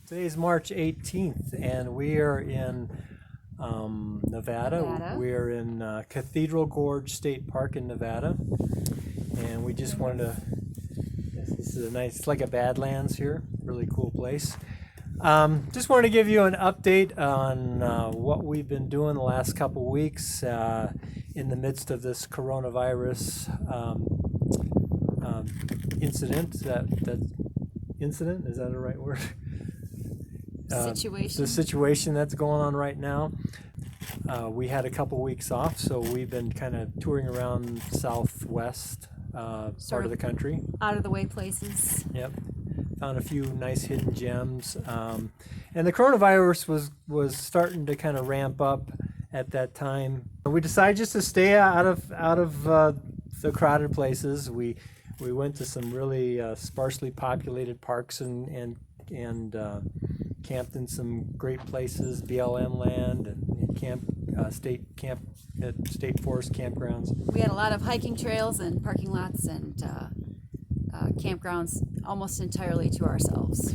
Today's March 18th, and we are in Nevada. Nevada. We are in Cathedral Gorge State Park in Nevada, and we just wanted to. This is a nice, it's like a Badlands here, really cool place. Just wanted to give you an update on what we've been doing the last couple weeks in the midst of this coronavirus incident. That incident, is that the right word? Situation. The situation that's going on right now. We had a couple weeks off, so we've been kind of touring around southwest part of the country. Out of the way places. Yep, found a few nice hidden gems, and the coronavirus was starting to kind of ramp up at that time. We decided just to stay out of the crowded places. We went to some really sparsely populated parks and camped in some great places, BLM land and state forest campgrounds. We had a lot of hiking trails and parking lots and campgrounds almost entirely to ourselves.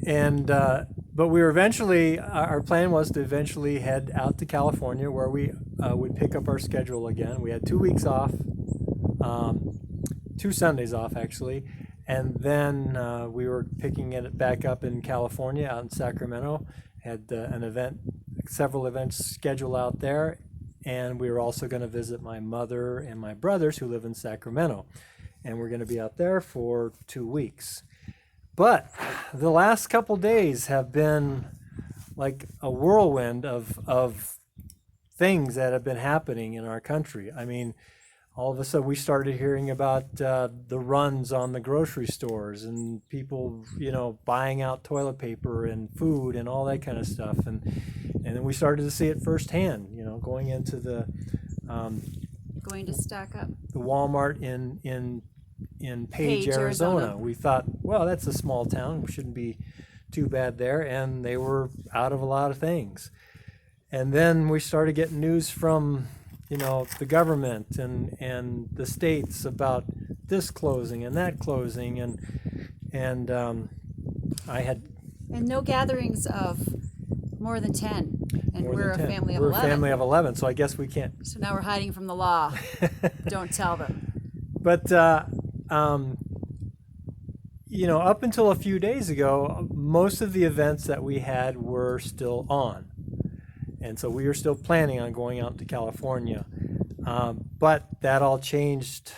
And but we were eventually, our plan was to eventually head out to California, where we would pick up our schedule again. We had 2 weeks off, 2 Sundays off actually, and then we were picking it back up in California, out in Sacramento. Had several events scheduled out there, and we were also going to visit my mother and my brothers who live in Sacramento, and we're going to be out there for 2 weeks. But the last couple days have been like a whirlwind of things that have been happening in our country. I mean, all of a sudden we started hearing about the runs on the grocery stores and people, buying out toilet paper and food and all that kind of stuff. And then we started to see it firsthand, going into Going to stock up. the Walmart in Page, Arizona. We thought, well, that's a small town. We shouldn't be too bad there. And they were out of a lot of things. And then we started getting news from, the government and the states about this closing and that closing. And I had... And no gatherings of more than 10. And we're a family of 11. We're a family of 11, so I guess we can't... So now we're hiding from the law. Don't tell them. But, up until a few days ago, most of the events that we had were still on. And so we were still planning on going out to California. But that all changed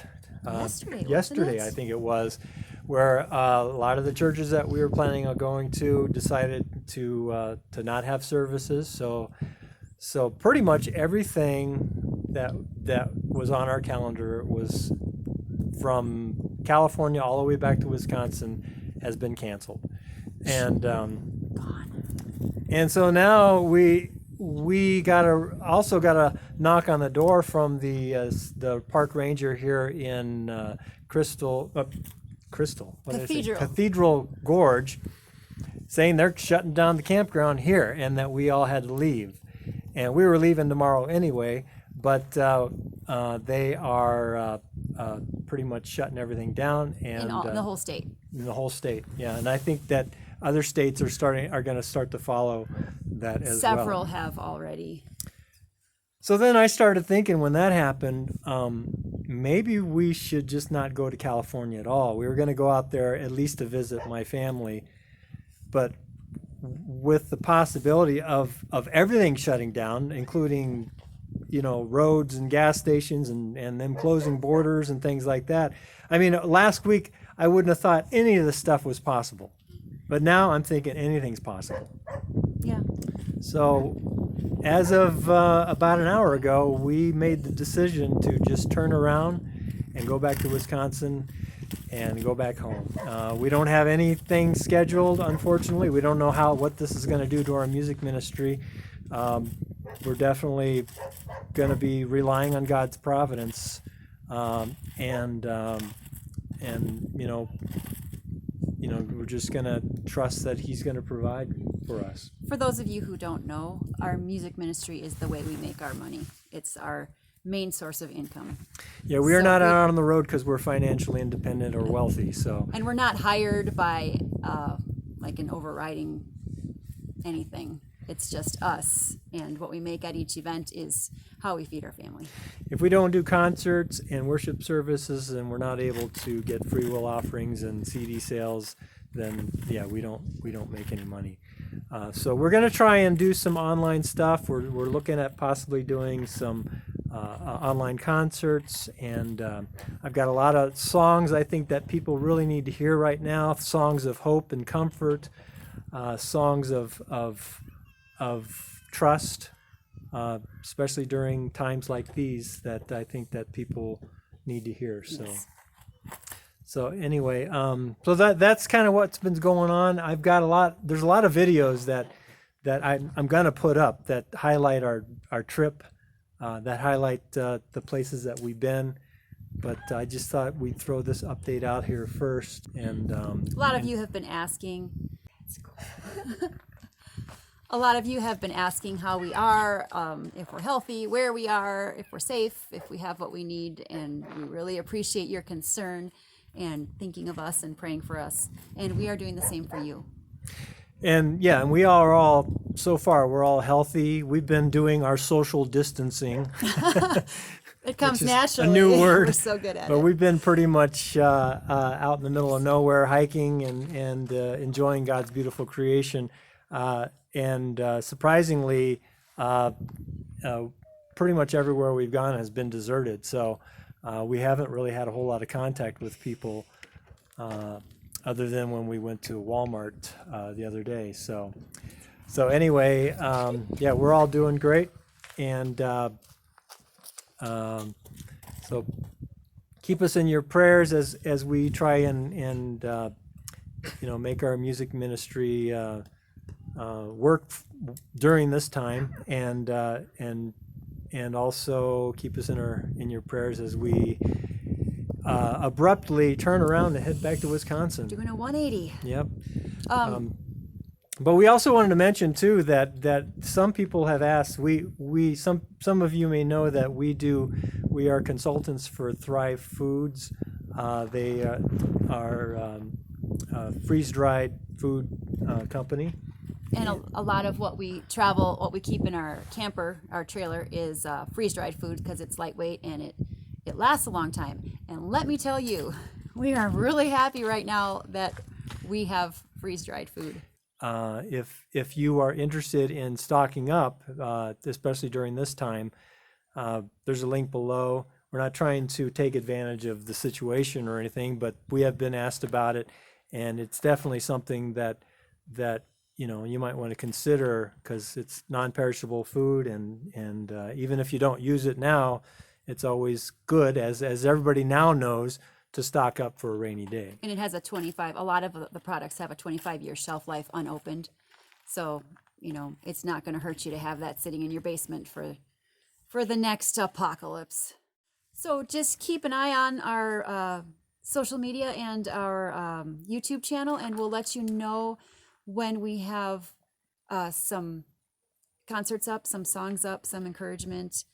yesterday, I think it was, where a lot of the churches that we were planning on going to decided to not have services. So pretty much everything that was on our calendar was from California all the way back to Wisconsin has been canceled, and so now we also got a knock on the door from the park ranger here in Cathedral Gorge, saying they're shutting down the campground here and that we all had to leave, and we were leaving tomorrow anyway. But they are pretty much shutting everything down, and In the whole state. In the whole state, yeah. And I think that other states are going to start to follow that as well. Several have already. So then I started thinking, when that happened, maybe we should just not go to California at all. We were going to go out there at least to visit my family, but with the possibility of everything shutting down, including roads and gas stations and them closing borders and things like that. I mean, last week I wouldn't have thought any of this stuff was possible, but now I'm thinking anything's possible. Yeah. So as of about an hour ago, we made the decision to just turn around and go back to Wisconsin and go back home. We don't have anything scheduled, unfortunately. We don't know what this is going to do to our music ministry. We're definitely going to be relying on God's providence, and we're just going to trust that He's going to provide for us. For those of you who don't know, our music ministry is the way we make our money. It's our main source of income. Yeah, we are not out on the road because we're financially independent or wealthy. So, and we're not hired by like an overriding anything. It's just us, and what we make at each event is how we feed our family. If we don't do concerts and worship services and we're not able to get free will offerings and CD sales, then yeah, we don't make any money. So we're going to try and do some online stuff. We're looking at possibly doing some online concerts, and I've got a lot of songs I think that people really need to hear right now. Songs of hope and comfort, songs of trust, especially during times like these, that I think that people need to hear. So. Yes. So anyway, so that's kind of what's been going on. I've got there's a lot of videos that I'm gonna put up that highlight our trip, that highlight the places that we've been. But I just thought we'd throw this update out here first. And A lot of you have been asking. A lot of you have been asking how we are, if we're healthy, where we are, if we're safe, if we have what we need, and we really appreciate your concern and thinking of us and praying for us. And we are doing the same for you. And yeah, and we are all, so far, we're all healthy. We've been doing our social distancing. It comes Which is a naturally. new word, We're so good at But it. we've been pretty much out in the middle of nowhere, hiking and enjoying God's beautiful creation. And surprisingly, pretty much everywhere we've gone has been deserted. So we haven't really had a whole lot of contact with people, other than when we went to Walmart the other day. So anyway, yeah, we're all doing great. And so keep us in your prayers as we try and make our music ministry work during this time, and also keep us in your prayers as we abruptly turn around and head back to Wisconsin. Doing a 180. Yep. But we also wanted to mention too that some people have asked. Some of you may know that we are consultants for Thrive Foods. They are freeze-dried food company. And a lot of what we keep in our camper, our trailer, is freeze-dried food because it's lightweight and it lasts a long time. And let me tell you, we are really happy right now that we have freeze-dried food. If you are interested in stocking up, especially during this time, there's a link below. We're not trying to take advantage of the situation or anything, but we have been asked about it, and it's definitely something that you might want to consider, because it's non-perishable food, and even if you don't use it now, it's always good, as everybody now knows, to stock up for a rainy day. And it has a lot of the products have a 25-year shelf life unopened. So, it's not going to hurt you to have that sitting in your basement for the next apocalypse. So just keep an eye on our social media and our YouTube channel, and we'll let you know when we have some concerts up, some songs up, some encouragement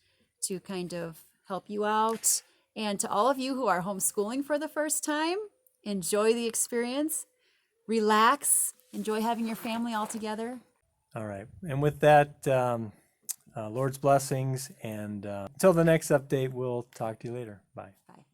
to kind of help you out. And to all of you who are homeschooling for the first time, enjoy the experience, relax, enjoy having your family all together. All right. And with that, Lord's blessings. And until the next update, we'll talk to you later. Bye. Bye.